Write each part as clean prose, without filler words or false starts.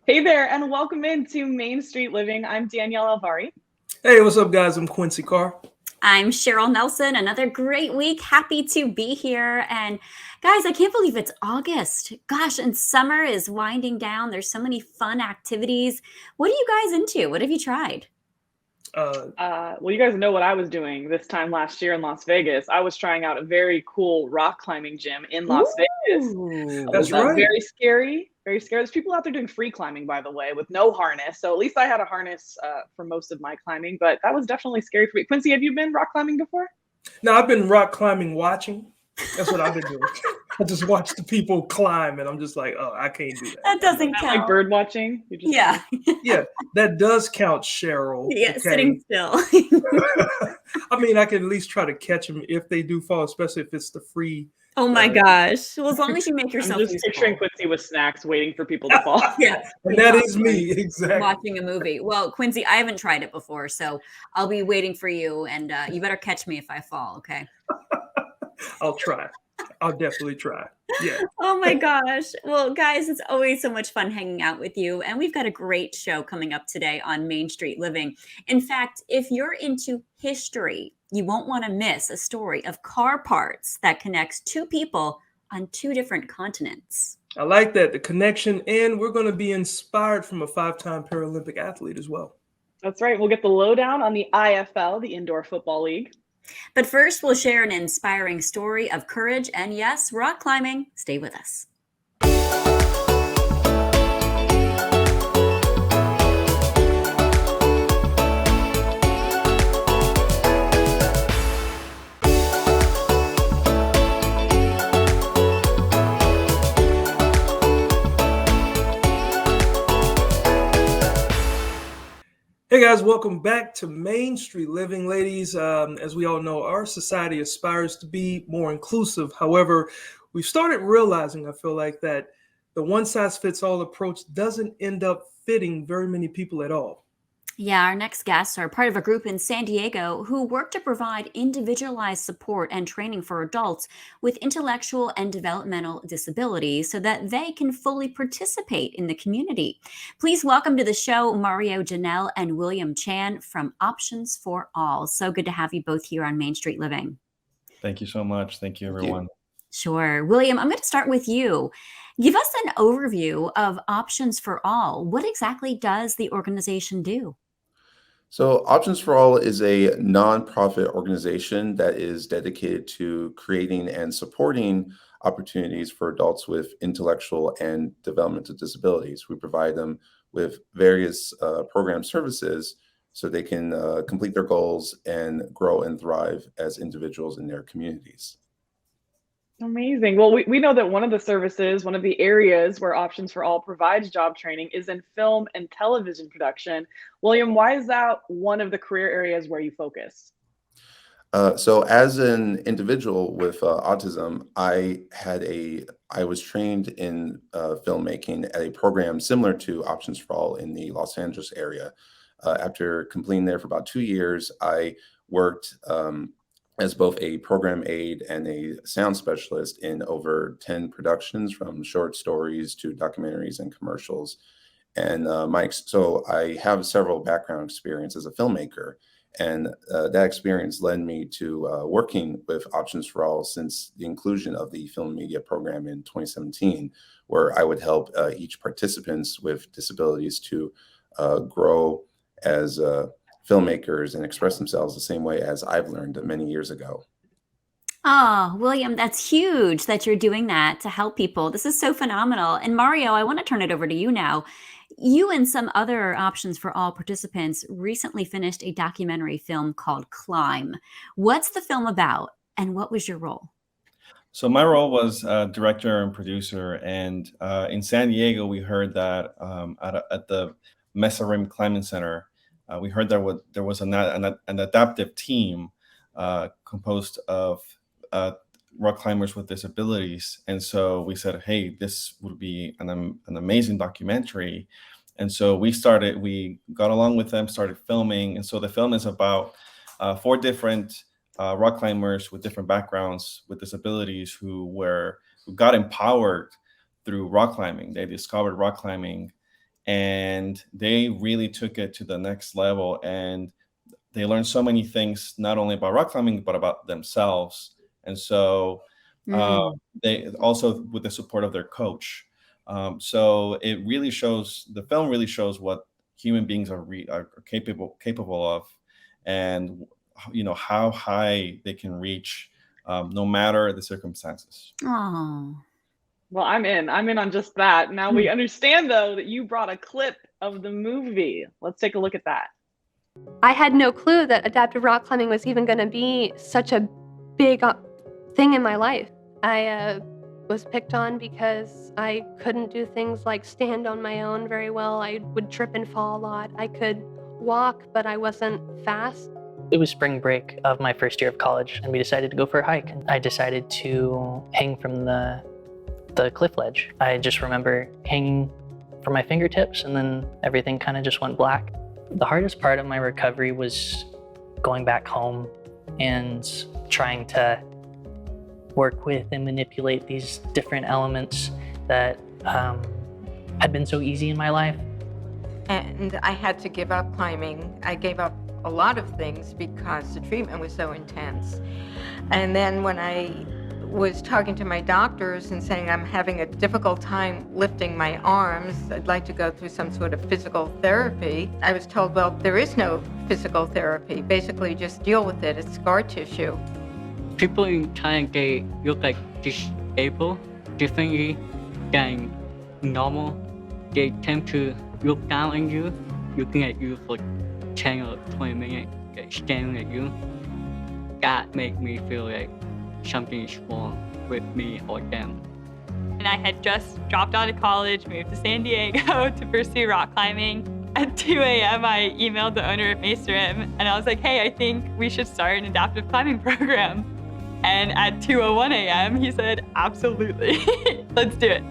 Hey there, and welcome into Main Street Living. I'm Danielle Alvari. Hey, what's up, guys? I'm Quincy Carr. I'm Cheryl Nelson. Another great week. Happy to be here. And guys, I can't believe it's August. Gosh, and summer is winding down. There's so many fun activities. What are you guys into? What have you tried? Well, you guys know what I was doing this time last year in Las Vegas. I was trying out a very cool rock climbing gym in Las Vegas. Ooh. That's It was right. very scary, very scary. There's people out there doing free climbing, by the way, with no harness. So at least I had a harness for most of my climbing, but that was definitely scary for me. Quincy, have you been rock climbing before? Now, I've been rock climbing watching. That's what I've been doing. I just watch the people climb, and I'm just like, oh, I can't do that. That doesn't Not count. like bird watching? Yeah. Yeah, that does count, Cheryl. Yeah, okay? sitting still. I mean, I can at least try to catch them if they do fall, especially if it's the free. Oh my gosh. Well, as long as you make I'm yourself just useful. picturing Quincy with snacks waiting for people to fall. Yeah. And that is me, exactly. Watching a movie. Well, Quincy, I haven't tried it before, so I'll be waiting for you, and you better catch me if I fall, okay? I'll try. I'll definitely try. Yeah. Oh my gosh. Well, guys, it's always so much fun hanging out with you. And we've got a great show coming up today on Main Street Living. In fact, if you're into history, you won't want to miss a story of car parts that connects two people on two different continents. I like that, the connection, and we're going to be inspired from a 5-time Paralympic athlete as well. That's right. We'll get the lowdown on the IFL, the Indoor Football League. But first, we'll share an inspiring story of courage and, yes, rock climbing. Stay with us. Hey guys, welcome back to Main Street Living, ladies. As we all know, our society aspires to be more inclusive. However, we've started realizing, I feel like, that the one-size-fits-all approach doesn't end up fitting very many people at all. Yeah, our next guests are part of a group in San Diego who work to provide individualized support and training for adults with intellectual and developmental disabilities so that they can fully participate in the community. Please welcome to the show Mario Genel and William Chan from Options for All. So good to have you both here on Main Street Living. Thank you so much. Thank you, everyone. Sure. William, I'm going to start with you. Give us an overview of Options for All. What exactly does the organization do? So Options for All is a nonprofit organization that is dedicated to creating and supporting opportunities for adults with intellectual and developmental disabilities. We provide them with various program services so they can complete their goals and grow and thrive as individuals in their communities. Amazing. Well, we know that one of the services, one of the areas where Options for All provides job training is in film and television production. William, why is that one of the career areas where you focus? So as an individual with autism, I was trained in filmmaking at a program similar to Options for All in the Los Angeles area. After completing there for about 2 years, I worked as both a program aide and a sound specialist in over 10 productions, from short stories to documentaries and commercials. And so I have several background experience as a filmmaker. And that experience led me to working with Options for All since the inclusion of the film media program in 2017, where I would help each participants with disabilities to grow as filmmakers and express themselves the same way as I've learned many years ago. Oh, William, that's huge that you're doing that to help people. This is so phenomenal. And Mario, I want to turn it over to you now. You and some other Options for All participants recently finished a documentary film called Climb. What's the film about, and what was your role? So my role was director and producer, and in San Diego, we heard that at the Mesa Rim Climbing Center, we heard there was an adaptive team composed of rock climbers with disabilities, and so we said, "Hey, this would be an amazing documentary." And so we got along with them, started filming, and so the film is about 4 different rock climbers with different backgrounds with disabilities who got empowered through rock climbing. They discovered rock climbing and they really took it to the next level, and they learned so many things, not only about rock climbing, but about themselves. And so they also, with the support of their coach. So it really shows, the film really shows what human beings are capable of, and how high they can reach, no matter the circumstances. Oh. Well, I'm in on just that. Now we understand though that you brought a clip of the movie. Let's take a look at that. I had no clue that adaptive rock climbing was even going to be such a big thing in my life. I was picked on because I couldn't do things like stand on my own very well. I would trip and fall a lot. I could walk, but I wasn't fast. It was spring break of my first year of college, and we decided to go for a hike. I decided to hang from the cliff ledge. I just remember hanging from my fingertips, and then everything kind of just went black. The hardest part of my recovery was going back home and trying to work with and manipulate these different elements that had been so easy in my life. And I had to give up climbing. I gave up a lot of things because the treatment was so intense. And then when I was talking to my doctors and saying I'm having a difficult time lifting my arms, I'd like to go through some sort of physical therapy, I was told, well, there is no physical therapy. Basically, just deal with it. It's scar tissue. People in China, they look like disabled differently than normal. They tend to look down on you, looking at you for 10 or 20 minutes, staring at you. That made me feel like something is wrong with me or them. And I had just dropped out of college, moved to San Diego to pursue rock climbing. At 2 a.m., I emailed the owner of Mace Rim, and I was like, hey, I think we should start an adaptive climbing program. And at 2:01 a.m., he said, absolutely, let's do it.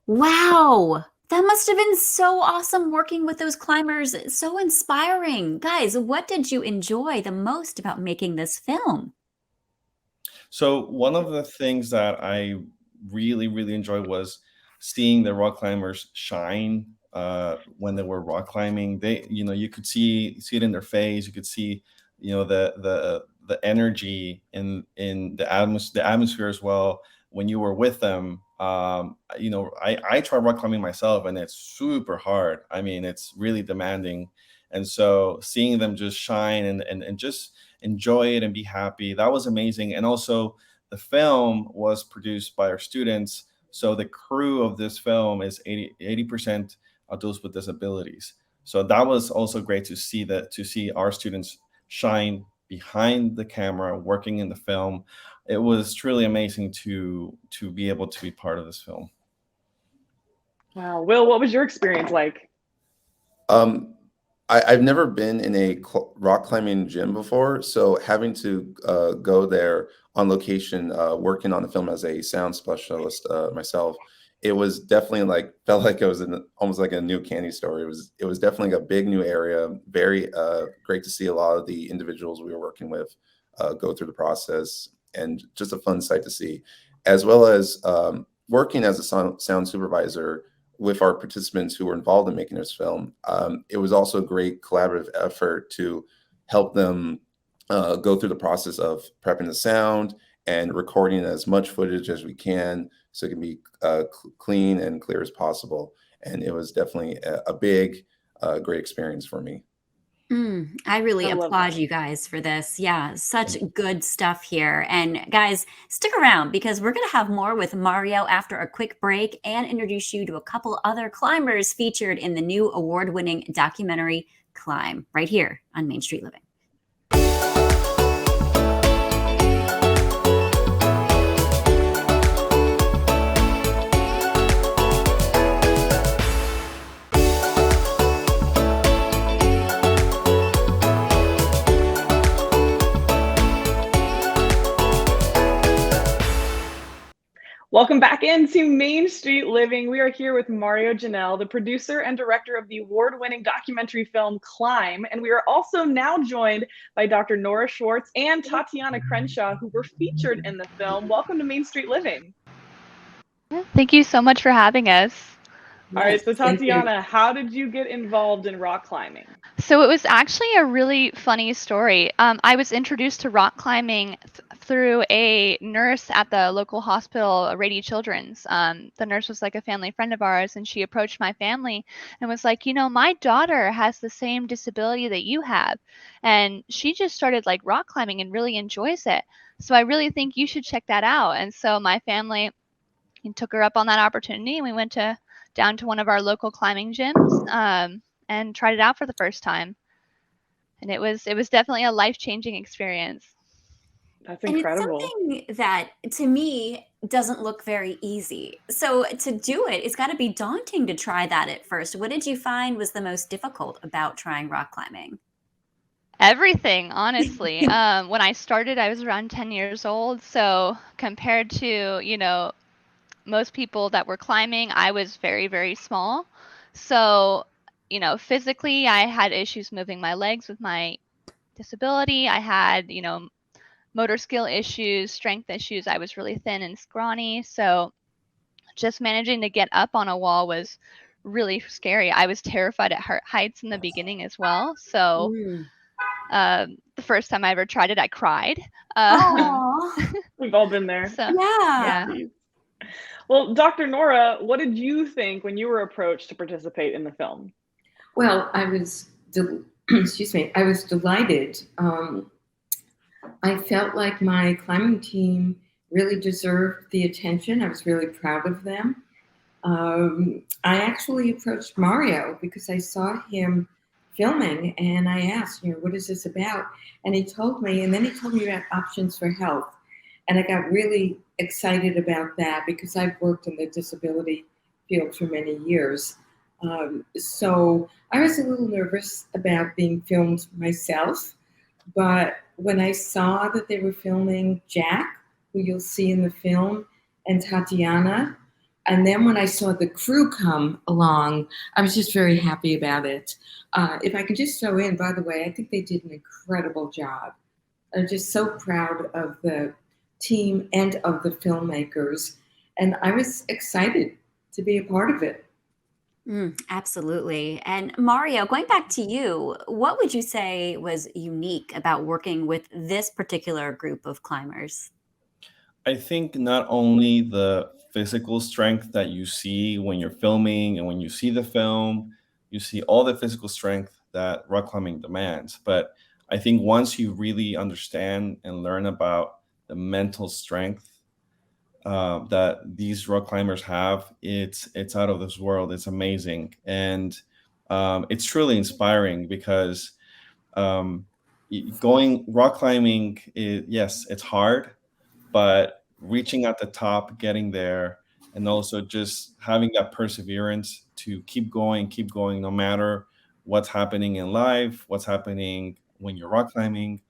Wow. That must have been so awesome working with those climbers. So inspiring. Guys, what did you enjoy the most about making this film? So one of the things that I really, really enjoyed was seeing the rock climbers shine when they were rock climbing. They, you could see it in their face. You could see, the energy in the atmosphere as well when you were with them. I try rock climbing myself, and it's super hard. I mean, it's really demanding. And so seeing them just shine and just enjoy it and be happy, that was amazing. And also the film was produced by our students. So the crew of this film is 80% adults with disabilities. So that was also great to see our students shine behind the camera, working in the film. It was truly amazing to be able to be part of this film. Wow. Will, what was your experience like? I've never been in a rock climbing gym before, so having to go there on location, working on the film as a sound specialist myself, it was definitely felt like it was almost like a new candy store. It was definitely a big new area. Very great to see a lot of the individuals we were working with go through the process, and just a fun sight to see, as well as working as a sound supervisor with our participants who were involved in making this film. It was also a great collaborative effort to help them go through the process of prepping the sound and recording as much footage as we can so it can be clean and clear as possible. And it was definitely a big, great experience for me. I really love applaud that. you guys for this. Yeah, such good stuff here. And guys, stick around because we're going to have more with Mario after a quick break and introduce you to a couple other climbers featured in the new award-winning documentary Climb, right here on Main Street Living. Welcome back into Main Street Living. We are here with Mario Genel, the producer and director of the award-winning documentary film Climb. And we are also now joined by Dr. Norah Schwartz and Tatiana Crenshaw, who were featured in the film. Welcome to Main Street Living. Thank you so much for having us. All right, so Thank you. Tatiana, how did you get involved in rock climbing? So it was actually a really funny story. I was introduced to rock climbing through a nurse at the local hospital, Rady Children's. The nurse was like a family friend of ours, and she approached my family and was like, my daughter has the same disability that you have, and she just started like rock climbing and really enjoys it. So I really think you should check that out. And so my family took her up on that opportunity, and we went down to one of our local climbing gyms. And tried it out for the first time. And it was definitely a life-changing experience. That's And it's incredible. something that, to me, doesn't look very easy. So to do it, it's got to be daunting to try that at first. What did you find was the most difficult about trying rock climbing? Everything, honestly. When I started, I was around 10 years old. So compared to, most people that were climbing, I was very, very small. So, physically, I had issues moving my legs with my disability. I had, motor skill issues, strength issues. I was really thin and scrawny. So just managing to get up on a wall was really scary. I was terrified at heights in the beginning as well. So the first time I ever tried it, I cried. Aw. We've all been there. So, Yeah. Well, Dr. Norah, what did you think when you were approached to participate in the film? Well, I was, excuse me, I was delighted. I felt like my climbing team really deserved the attention. I was really proud of them. I actually approached Mario because I saw him filming, and I asked, what is this about? And he told me, and then he told me about Options for Health. And I got really excited about that because I've worked in the disability field for many years. So I was a little nervous about being filmed myself, but when I saw that they were filming Jack, who you'll see in the film, and Tatiana, and then when I saw the crew come along, I was just very happy about it. If I could just throw in, by the way, I think they did an incredible job. I'm just so proud of the team and of the filmmakers, and I was excited to be a part of it. Absolutely. And Mario, going back to you, what would you say was unique about working with this particular group of climbers? I think not only the physical strength that you see when you're filming and when you see the film, you see all the physical strength that rock climbing demands. But I think once you really understand and learn about the mental strength that these rock climbers have, it's out of this world. It's amazing, and it's truly inspiring because going rock climbing, yes, it's hard, but reaching at the top, getting there, and also just having that perseverance to keep going, no matter what's happening in life, what's happening when you're rock climbing.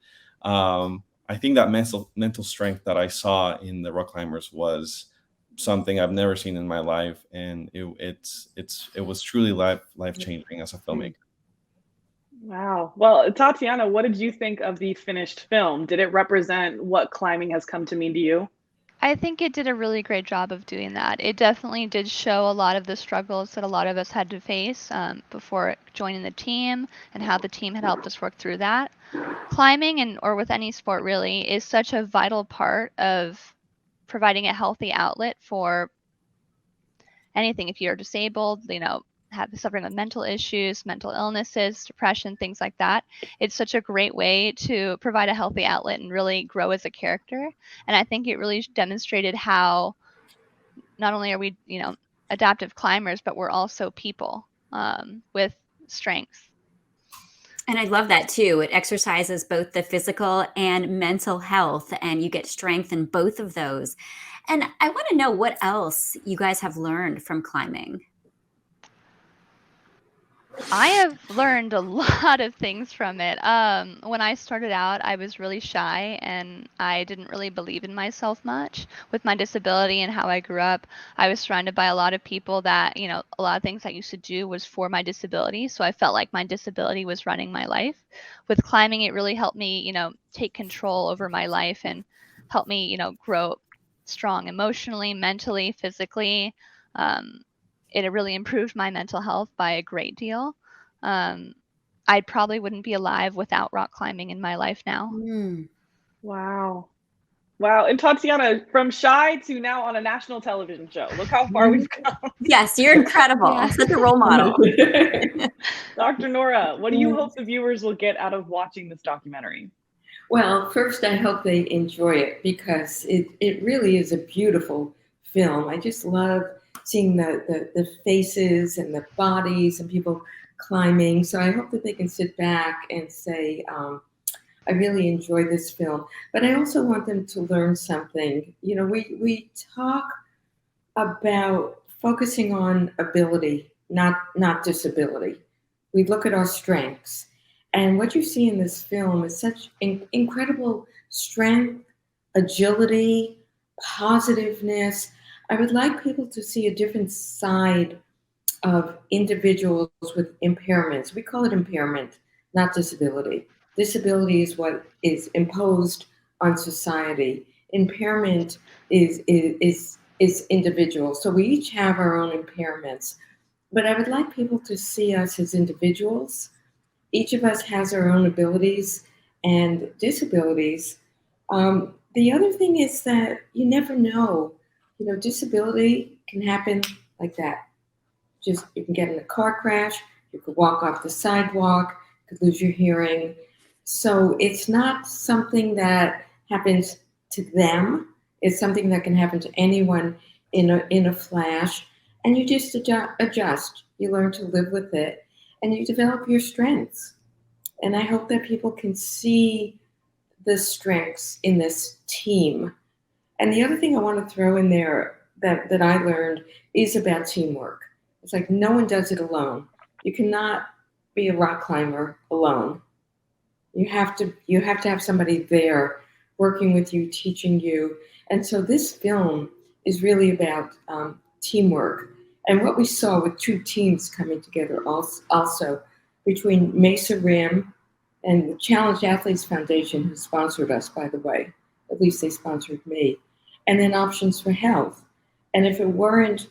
I think that mental strength that I saw in the rock climbers was something I've never seen in my life, and it was truly life changing as a filmmaker. Wow. Well, Tatiana, what did you think of the finished film? Did it represent what climbing has come to mean to you? I think it did a really great job of doing that. It definitely did show a lot of the struggles that a lot of us had to face before joining the team, and how the team had helped us work through that. Climbing, or with any sport really, is such a vital part of providing a healthy outlet for anything. If you're disabled, suffering with mental issues, mental illnesses, depression, things like that, it's such a great way to provide a healthy outlet and really grow as a character. And I think it really demonstrated how not only are we, adaptive climbers, but we're also people with strengths. And I love that too. It exercises both the physical and mental health, and you get strength in both of those. And I want to know what else you guys have learned from climbing. I have learned a lot of things from it. When I started out, I was really shy, and I didn't really believe in myself much. With my disability and how I grew up, I was surrounded by a lot of people that, a lot of things I used to do was for my disability. So I felt like my disability was running my life. With climbing, it really helped me, take control over my life and help me, grow strong emotionally, mentally, physically. It really improved my mental health by a great deal. I probably wouldn't be alive without rock climbing in my life now. Wow. Wow. And Tatiana, from shy to now on a national television show. Look how far we've come. Yes, you're incredible. Yeah. Such a role model. Dr. Norah, what do you hope the viewers will get out of watching this documentary? Well, first, I hope they enjoy it because it really is a beautiful film. I just love seeing the faces and the bodies and people climbing. So I hope that they can sit back and say, I really enjoy this film. But I also want them to learn something. You know, we talk about focusing on ability, not disability. We look at our strengths. And what you see in this film is such incredible strength, agility, positiveness. I would like people to see a different side of individuals with impairments. We call it impairment, not disability. Disability is what is imposed on society. Impairment is individual. So we each have our own impairments. But I would like people to see us as individuals. Each of us has our own abilities and disabilities. The other thing is that you never know. You know, disability can happen like that. Just you can get in a car crash, you could walk off the sidewalk, you could lose your hearing. So it's not something that happens to them. It's something that can happen to anyone in a flash. And you just adjust. You learn to live with it. And you develop your strengths. And I hope that people can see the strengths in this team. And the other thing I want to throw in there that I learned is about teamwork. It's like no one does it alone. You cannot be a rock climber alone. You have to have somebody there working with you, teaching you. And so this film is really about teamwork. And what we saw with two teams coming together also between Mesa Rim and the Challenged Athletes Foundation, who sponsored us, by the way. At least they sponsored me. And then Options for Health. And if it weren't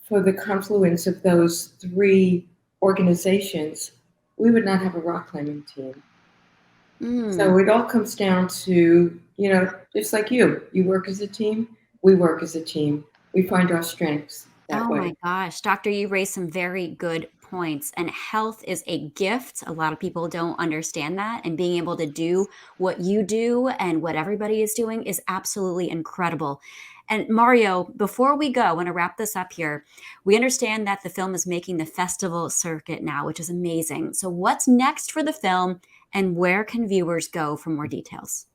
for the confluence of those three organizations, we would not have a rock climbing team. So it all comes down to, you know, just like you work as a team, we work as a team. We find our strengths that way. Oh my gosh, Doctor, you raised some very good points. And health is a gift. A lot of people don't understand that. And being able to do what you do and what everybody is doing is absolutely incredible. And Mario, before we go, I want to wrap this up here. We understand that the film is making the festival circuit now, which is amazing. So what's next for the film and where can viewers go for more details?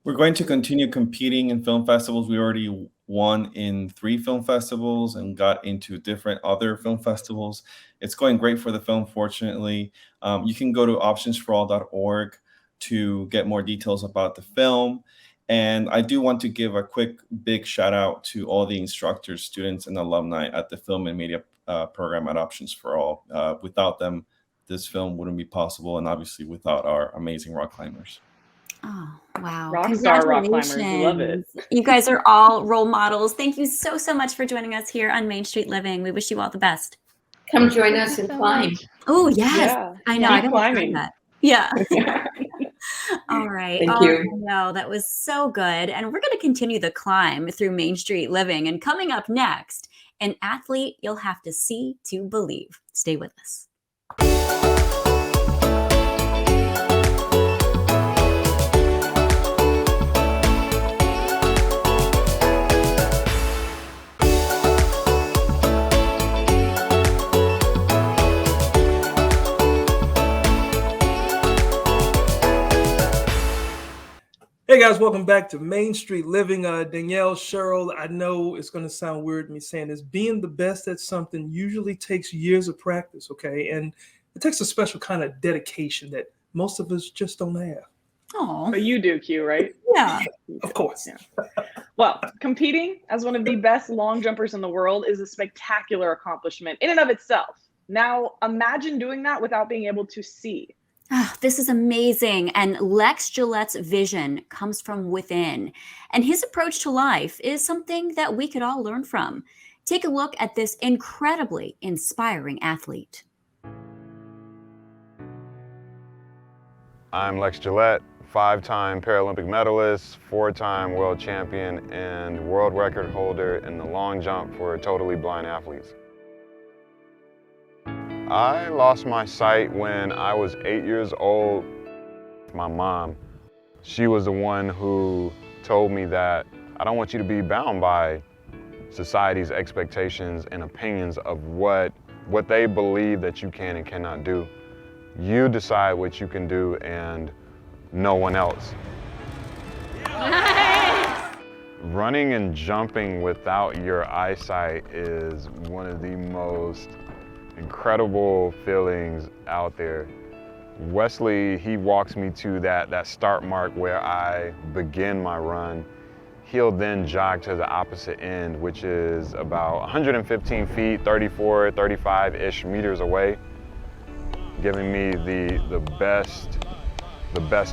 We're going to continue competing in film festivals. We already won in 3 film festivals and got into different other film festivals. It's going great for the film, fortunately. You can go to optionsforall.org to get more details about the film. And I do want to give a quick, big shout out to all the instructors, students, and alumni at the Film and Media program at Options for All. Without them, this film wouldn't be possible, and obviously without our amazing rock climbers. Oh, wow. Rockstar rock climbers. We love it. You guys are all role models. Thank you so much for joining us here on Main Street Living. We wish you all the best. Come join us and climb. Oh, yes. Yeah. I know. Keep I gotta climbing. try that. Yeah. All right. Thank Oh, you. no, that was so good. And we're going to continue the climb through Main Street Living. And coming up next, an athlete you'll have to see to believe. Stay with us. Hey guys, welcome back to Main Street Living. Danielle, Cheryl, I know it's going to sound weird me saying this. Being the best at something usually takes years of practice, okay? And it takes a special kind of dedication that most of us just don't have. Oh, But you do, Q, right? yeah. Of course. Yeah. Well, competing as one of the best long jumpers in the world is a spectacular accomplishment in and of itself. Now, imagine doing that without being able to see. Oh, this is amazing. And Lex Gillette's vision comes from within. And his approach to life is something that we could all learn from. Take a look at this incredibly inspiring athlete. I'm Lex Gillette, 5-time Paralympic medalist, 4-time world champion, and world record holder in the long jump for totally blind athletes. I lost my sight when I was 8 years old. My mom, she was the one who told me that I don't want you to be bound by society's expectations and opinions of what they believe that you can and cannot do. You decide what you can do and no one else. Nice. Running and jumping without your eyesight is one of the most incredible feelings out there. Wesley, he walks me to that start mark where I begin my run. He'll then jog to the opposite end, which is about 115 feet, 34, 35-ish meters away, giving me the best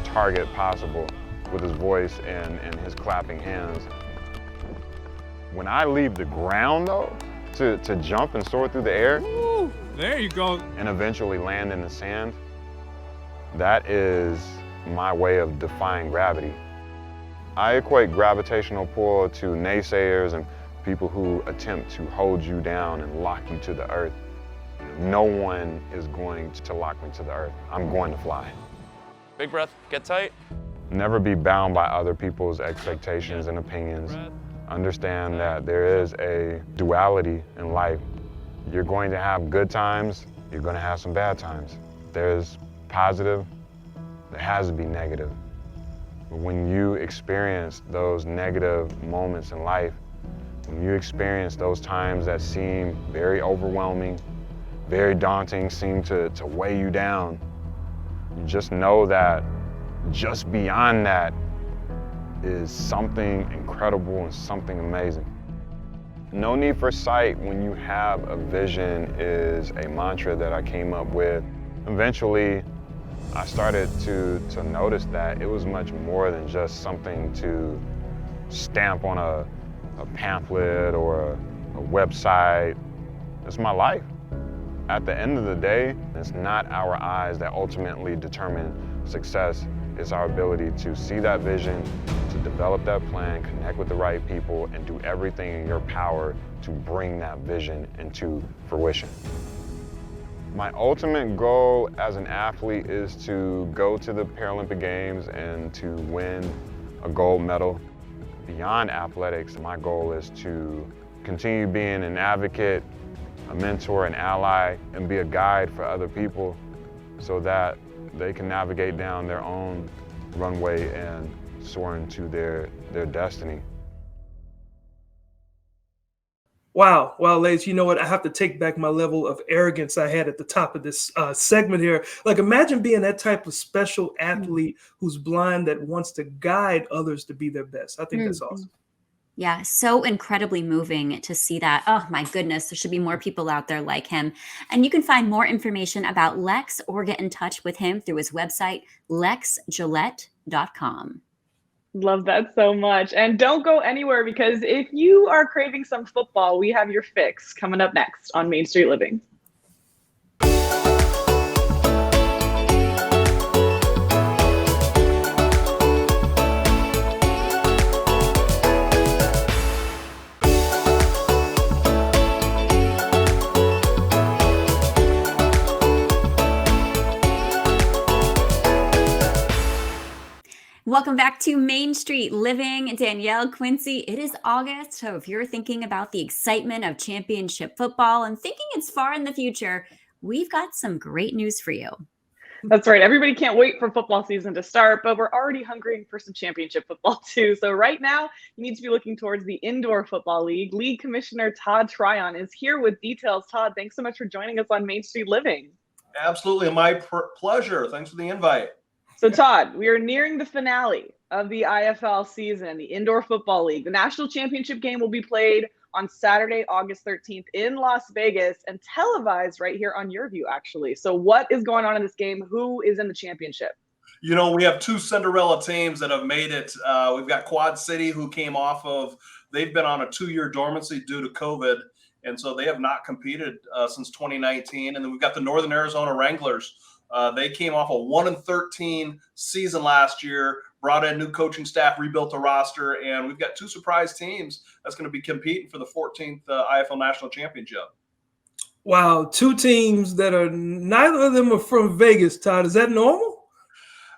target possible with his voice and his clapping hands. When I leave the ground though, to jump and soar through the air, Ooh, there you go, and eventually land in the sand, that is my way of defying gravity. I equate gravitational pull to naysayers and people who attempt to hold you down and lock you to the earth. No one is going to lock me to the earth. I'm going to fly. Big breath, get tight. Never be bound by other people's expectations and opinions. Understand that there is a duality in life. You're going to have good times, you're going to have some bad times. There's positive, there has to be negative. But when you experience those negative moments in life, when you experience those times that seem very overwhelming, very daunting, seem to weigh you down, you just know that just beyond that is something incredible and something amazing. No need for sight when you have a vision is a mantra that I came up with. Eventually, I started to notice that it was much more than just something to stamp on a pamphlet or a website. It's my life. At the end of the day, it's not our eyes that ultimately determine success. It's our ability to see that vision, to develop that plan, connect with the right people, and do everything in your power to bring that vision into fruition. My ultimate goal as an athlete is to go to the Paralympic Games and to win a gold medal. Beyond athletics, my goal is to continue being an advocate, a mentor, an ally, and be a guide for other people so that they can navigate down their own runway and soar into their destiny. Wow, ladies, you know what? I have to take back my level of arrogance I had at the top of this segment here. Like, imagine being that type of special athlete who's blind that wants to guide others to be their best. I think that's awesome. Yeah, so incredibly moving to see that. Oh my goodness, there should be more people out there like him. And you can find more information about Lex or get in touch with him through his website, lexgillette.com. Love that so much. And don't go anywhere, because if you are craving some football, we have your fix coming up next on Main Street Living. Welcome back to Main Street Living. Danielle, Quincy, it is August, so if you're thinking about the excitement of championship football and thinking it's far in the future, we've got some great news for you. That's right. Everybody can't wait for football season to start, but we're already hungering for some championship football too. So right now, you need to be looking towards the Indoor Football League. League Commissioner Todd Tryon is here with details. Todd, thanks so much for joining us on Main Street Living. Absolutely. My pleasure. Thanks for the invite. So Todd, we are nearing the finale of the IFL season, the Indoor Football League. The national championship game will be played on Saturday, August 13th in Las Vegas and televised right here on Your View, actually. So what is going on in this game? Who is in the championship? You know, we have two Cinderella teams that have made it. We've got Quad City, who came off of, they've been on a 2-year dormancy due to COVID. And so they have not competed since 2019. And then we've got the Northern Arizona Wranglers. They came off a 1-13 season last year, brought in new coaching staff, rebuilt the roster, and we've got two surprise teams that's going to be competing for the 14th IFL National Championship. Wow, two teams that are, neither of them are from Vegas, Todd. Is that normal?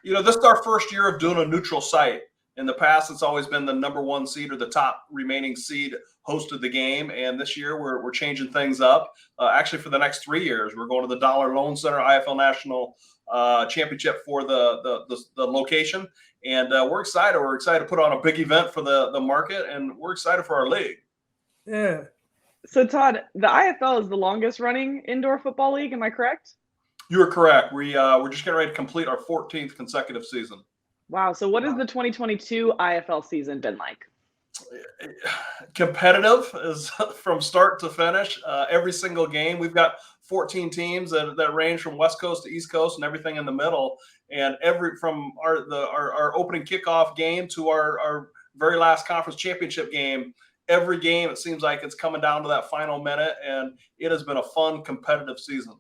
You know, this is our first year of doing a neutral site. In the past, it's always been the number one seed or the top remaining seed hosted the game. And this year, we're changing things up. Actually, for the next 3 years, we're going to the Dollar Loan Center IFL National Championship for the location. And we're excited. We're excited to put on a big event for the market, and we're excited for our league. Yeah. So, Todd, the IFL is the longest running indoor football league. Am I correct? You are correct. We're just getting ready to complete our 14th consecutive season. Wow. So what has the 2022 IFL season been like? Competitive is from start to finish. Every single game, we've got 14 teams that range from West Coast to East Coast and everything in the middle. And from our opening kickoff game to our very last conference championship game, every game, it seems like it's coming down to that final minute, and it has been a fun, competitive season.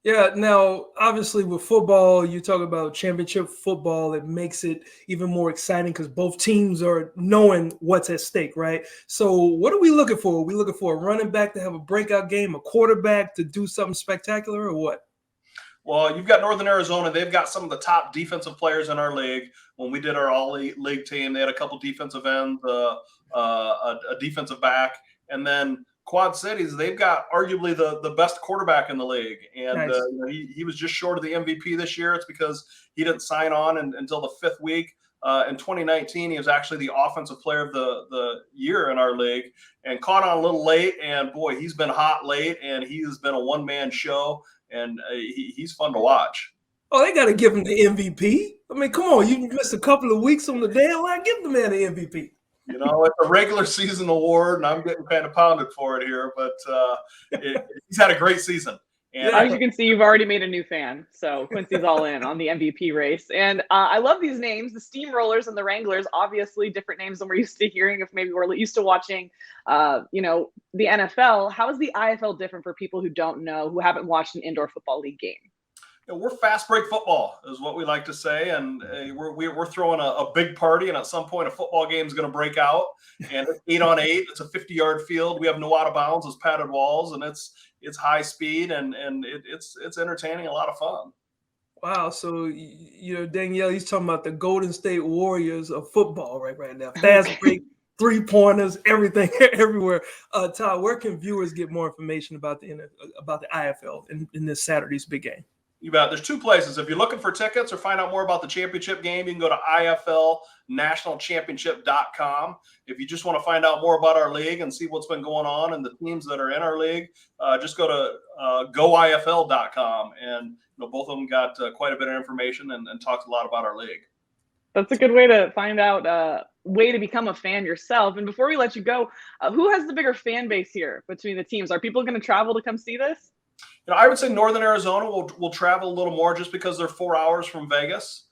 Yeah, now, obviously with football, you talk about championship football. It makes it even more exciting because both teams are knowing what's at stake, right? So what are we looking for? Are we looking for a running back to have a breakout game, a quarterback to do something spectacular, or what? Well, you've got Northern Arizona. They've got some of the top defensive players in our league. When we did our all-league team, they had a couple defensive ends, a defensive back, and then Quad Cities, they've got arguably the best quarterback in the league. And Nice. he was just short of the MVP this year. It's because he didn't sign on until the 5th week. In 2019, he was actually the offensive player of the year in our league and caught on a little late. And, boy, he's been hot late, and he has been a one-man show, and he's fun to watch. Oh, they got to give him the MVP. I mean, come on. You missed a couple of weeks on the deadline. Give the man the MVP. You know, it's a regular season award, and I'm getting kind of pounded for it here, but he's had a great season. And as you can see, you've already made a new fan. So Quincy's all in on the MVP race. And I love these names, the Steamrollers and the Wranglers, obviously different names than we're used to hearing if maybe we're used to watching, the NFL. How is the IFL different for people who don't know, who haven't watched an indoor football league game? We're fast break football is what we like to say, and we're throwing a big party, and at some point a football game is going to break out, and it's 8-on-8. It's a 50-yard field. We have no out of bounds. It's padded walls, and it's high speed, and it's entertaining, a lot of fun. Wow. So, Danielle, he's talking about the Golden State Warriors of football right now. Fast break, three-pointers, everything, everywhere. Todd, where can viewers get more information about the IFL in this Saturday's big game? You bet. There's two places. If you're looking for tickets or find out more about the championship game, you can go to iflnationalchampionship.com. If you just want to find out more about our league and see what's been going on and the teams that are in our league, just go to goifl.com. And both of them got quite a bit of information and talks a lot about our league. That's a good way to find out way to become a fan yourself. And before we let you go, who has the bigger fan base here between the teams? Are people going to travel to come see this? I would say Northern Arizona will travel a little more just because they're 4 hours from Vegas.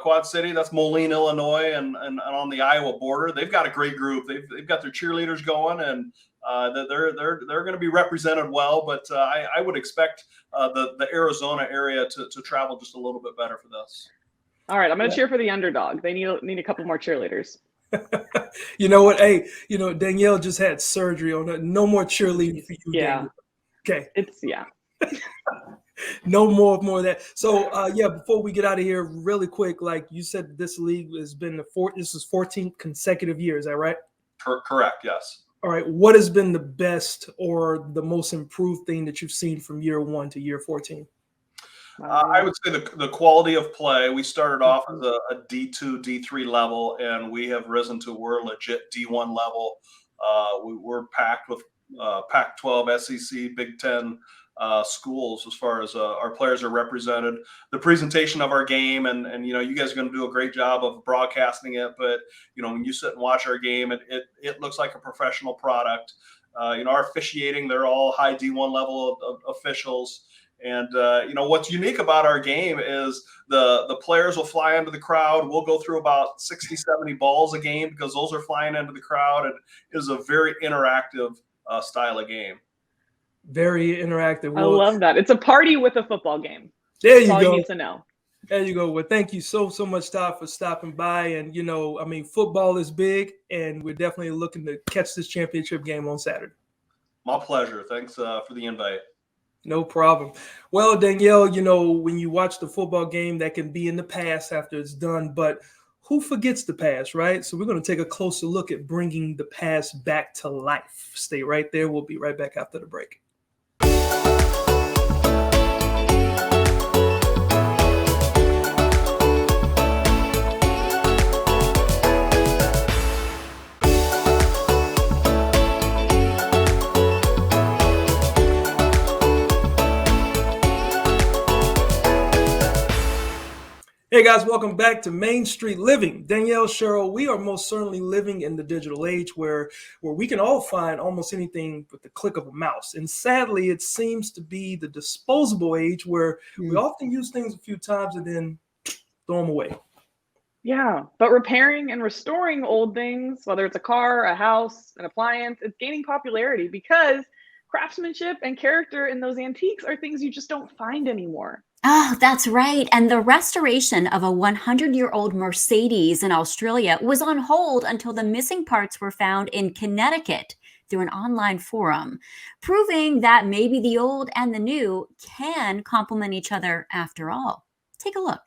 Quad City, that's Moline, Illinois, and on the Iowa border. They've got a great group. They've got their cheerleaders going, and they're going to be represented well. But I would expect the Arizona area to travel just a little bit better for this. All right, I'm going to cheer for the underdog. They need a couple more cheerleaders. You know what? Hey, Danielle just had surgery on her. No more cheerleading for you. Yeah. Danielle. Okay. No more of that. So, before we get out of here, really quick, like you said, this league has been this is 14th consecutive year. Is that right? Correct. Yes. All right. What has been the best or the most improved thing that you've seen from year 1 to year 14? I would say the quality of play. We started off as a D2, D3 level, and we have risen to we're legit D1 level. We're packed with Pac-12, SEC, Big Ten schools as far as our players are represented. The presentation of our game, and you guys are going to do a great job of broadcasting it. But when you sit and watch our game, it looks like a professional product. Our officiating, they're all high D1 level of officials. And what's unique about our game is the players will fly into the crowd. We'll go through about 60, 70 balls a game because those are flying into the crowd, and it is a very interactive style of game. Very interactive. I love that. It's a party with a football game. There you That's all go. you need to know. There you go. Well, thank you so much, Todd, for stopping by. And, football is big, and we're definitely looking to catch this championship game on Saturday. My pleasure. Thanks for the invite. No problem. Well, Danielle, when you watch the football game, that can be in the past after it's done, but who forgets the past, right? So we're going to take a closer look at bringing the past back to life. Stay right there. We'll be right back after the break. Hey guys, welcome back to Main Street Living. Danielle, Cheryl, we are most certainly living in the digital age where we can all find almost anything with the click of a mouse. And sadly, it seems to be the disposable age where we often use things a few times and then throw them away. Yeah, but repairing and restoring old things, whether it's a car, a house, an appliance, it's gaining popularity because craftsmanship and character in those antiques are things you just don't find anymore. Oh, that's right. And the restoration of a 100-year-old Mercedes in Australia was on hold until the missing parts were found in Connecticut through an online forum, proving that maybe the old and the new can complement each other after all. Take a look.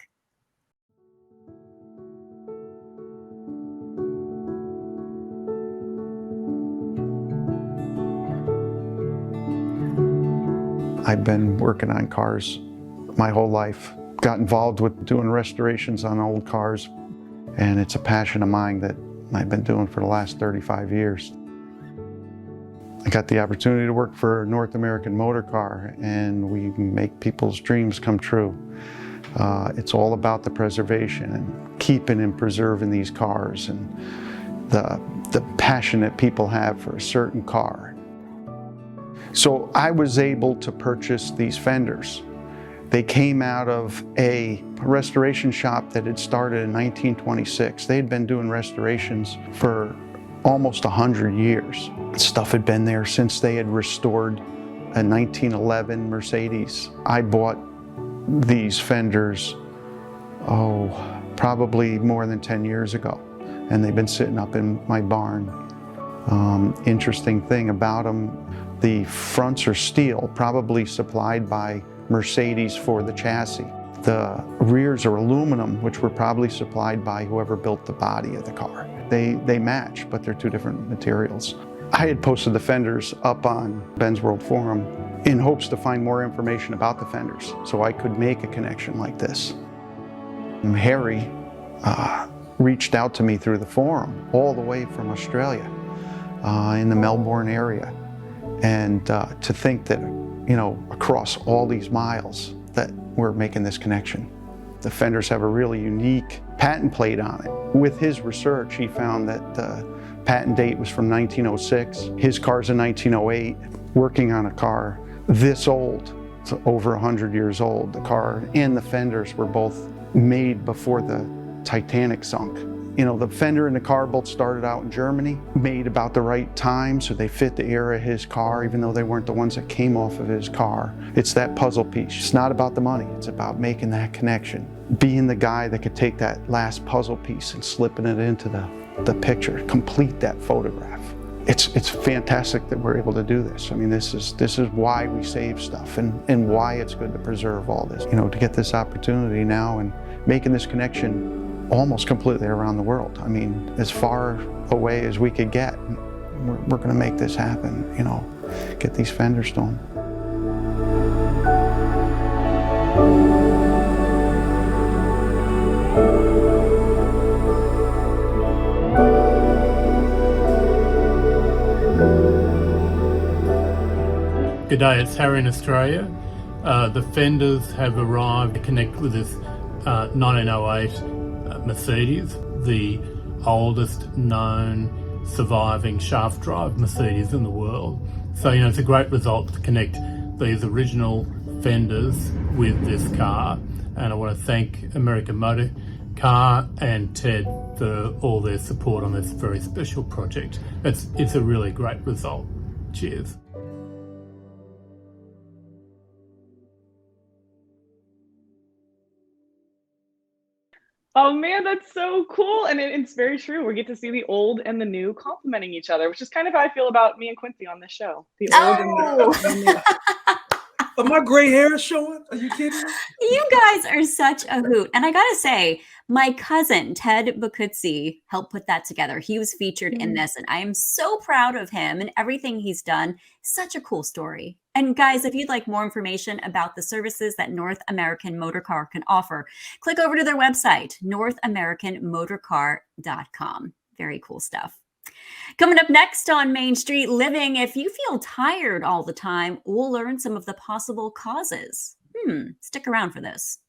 I've been working on cars my whole life. Got involved with doing restorations on old cars, and it's a passion of mine that I've been doing for the last 35 years. I got the opportunity to work for North American Motor Car, and we make people's dreams come true. It's all about the preservation and keeping and preserving these cars and the passion that people have for a certain car. So I was able to purchase these fenders. They came out of a restoration shop that had started in 1926. They had been doing restorations for almost 100 years. Stuff had been there since they had restored a 1911 Mercedes. I bought these fenders, probably more than 10 years ago, and they've been sitting up in my barn. Interesting thing about them, the fronts are steel, probably supplied by Mercedes for the chassis. The rears are aluminum, which were probably supplied by whoever built the body of the car. They match, but they're two different materials. I had posted the fenders up on Ben's World Forum in hopes to find more information about the fenders so I could make a connection like this. Harry reached out to me through the forum all the way from Australia in the Melbourne area. And to think that, across all these miles that we're making this connection. The fenders have a really unique patent plate on it. With his research, he found that the patent date was from 1906. His car's in 1908, working on a car this old, so over 100 years old. The car and the fenders were both made before the Titanic sunk. The fender and the car both started out in Germany, made about the right time, so they fit the era of his car, even though they weren't the ones that came off of his car. It's that puzzle piece. It's not about the money, it's about making that connection. Being the guy that could take that last puzzle piece and slipping it into the picture, complete that photograph. It's fantastic that we're able to do this. I mean, this is why we save stuff and why it's good to preserve all this. To get this opportunity now and making this connection almost completely around the world. I mean, as far away as we could get, we're going to make this happen, get these fenders to them. Good day, it's Harry in Australia. The fenders have arrived to connect with this 1908 Mercedes, the oldest known surviving shaft drive Mercedes in the world. So, it's a great result to connect these original fenders with this car. And I want to thank American Motor Car and Ted for all their support on this very special project. It's a really great result. Cheers. Oh man, that's so cool. And it's very true. We get to see the old and the new complementing each other, which is kind of how I feel about me and Quincy on this show. The old and the new. But my gray hair is showing. Are you kidding me? You guys are such a hoot. And I got to say, my cousin, Ted Bacuzzi, helped put that together. He was featured in this, and I am so proud of him and everything he's done. Such a cool story. And guys, if you'd like more information about the services that North American Motor Car can offer, click over to their website, NorthAmericanMotorCar.com. Very cool stuff. Coming up next on Main Street Living, if you feel tired all the time, we'll learn some of the possible causes. Stick around for this.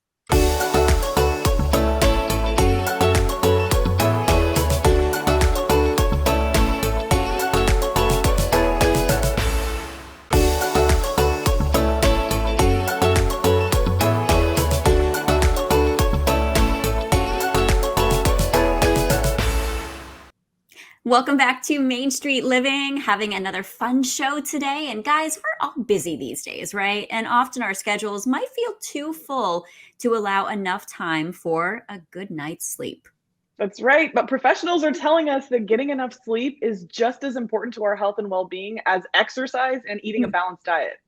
Welcome back to Main Street Living, having another fun show today. And guys, we're all busy these days, right? And often our schedules might feel too full to allow enough time for a good night's sleep. That's right. But professionals are telling us that getting enough sleep is just as important to our health and well-being as exercise and eating a balanced diet.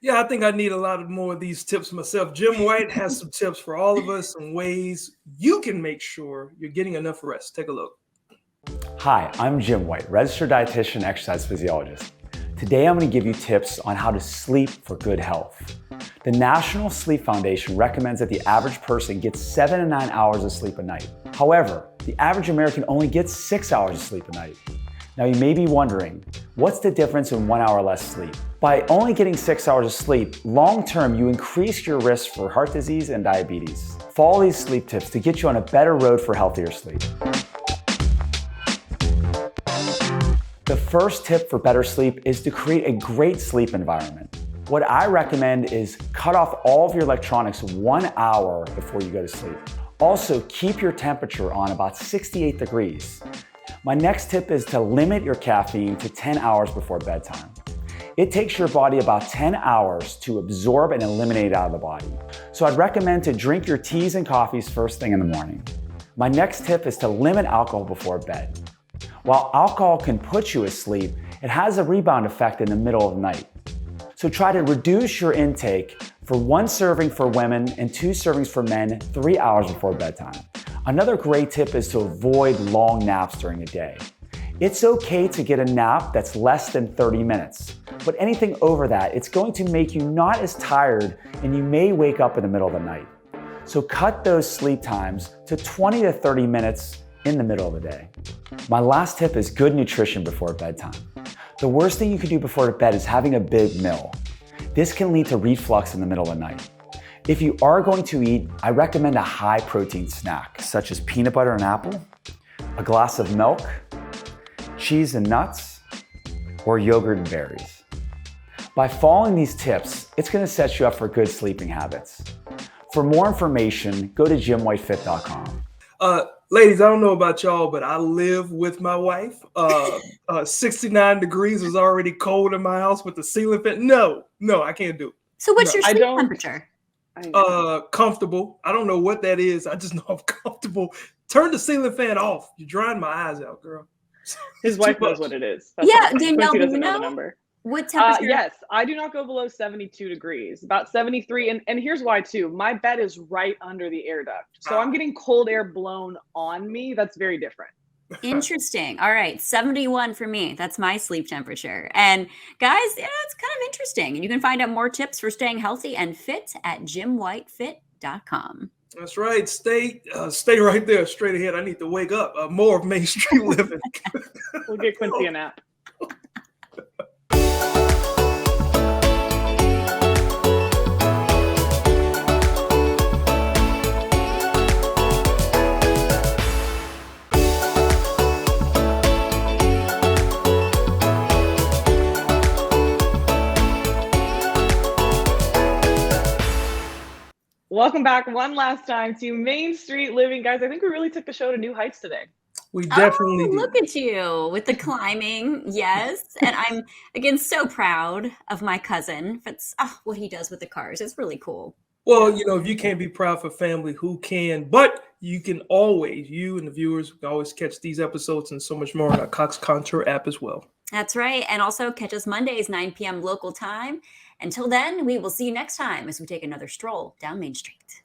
Yeah, I think I need a lot more of these tips myself. Jim White has some tips for all of us and ways you can make sure you're getting enough rest. Take a look. Hi, I'm Jim White, registered dietitian, exercise physiologist. Today I'm going to give you tips on how to sleep for good health. The National Sleep Foundation recommends that the average person gets 7 to 9 hours of sleep a night. However, the average American only gets 6 hours of sleep a night. Now you may be wondering, what's the difference in 1 hour less sleep? By only getting 6 hours of sleep, long-term you increase your risk for heart disease and diabetes. Follow these sleep tips to get you on a better road for healthier sleep. The first tip for better sleep is to create a great sleep environment. What I recommend is cut off all of your electronics 1 hour before you go to sleep. Also, keep your temperature on about 68 degrees. My next tip is to limit your caffeine to 10 hours before bedtime. It takes your body about 10 hours to absorb and eliminate out of the body. So I'd recommend to drink your teas and coffees first thing in the morning. My next tip is to limit alcohol before bed. While alcohol can put you asleep, it has a rebound effect in the middle of the night. So try to reduce your intake for 1 serving for women and 2 servings for men 3 hours before bedtime. Another great tip is to avoid long naps during the day. It's okay to get a nap that's less than 30 minutes, but anything over that, it's going to make you not as tired and you may wake up in the middle of the night. So cut those sleep times to 20 to 30 minutes in the middle of the day. My last tip is good nutrition before bedtime. The worst thing you can do before bed is having a big meal. This can lead to reflux in the middle of the night. If you are going to eat, I recommend a high protein snack, such as peanut butter and apple, a glass of milk, cheese and nuts, or yogurt and berries. By following these tips, it's going to set you up for good sleeping habits. For more information, go to jimwhitefit.com. Ladies, I don't know about y'all, but I live with my wife. 69 degrees is already cold in my house with the ceiling fan. No, I can't do it. So what's your sleep temperature? Comfortable. I don't know what that is. I just know I'm comfortable. Turn the ceiling fan off. You're drying my eyes out, girl. His wife knows what it is. That's Yeah, what Danielle, Quincy do you doesn't know the know? number. What temperature? Yes, I do not go below 72 degrees, about 73. And here's why too. My bed is right under the air duct. So I'm getting cold air blown on me. That's very different. Interesting. All right. 71 for me. That's my sleep temperature. And guys, it's kind of interesting. And you can find out more tips for staying healthy and fit at jimwhitefit.com. That's right. Stay right there, straight ahead. I need to wake up. More of Main Street Living. We'll get Quincy a nap. Welcome back one last time to Main Street Living. Guys, I think we really took the show to new heights today. We definitely did. Look at you with the climbing. Yes. And I'm, again, so proud of my cousin. It's what he does with the cars. It's really cool. Well, you know, if you can't be proud for family, who can? But you can always, you and the viewers can always catch these episodes and so much more on our Cox Contour app as well. That's right. And also catch us Mondays, 9 p.m. local time. Until then, we will see you next time as we take another stroll down Main Street.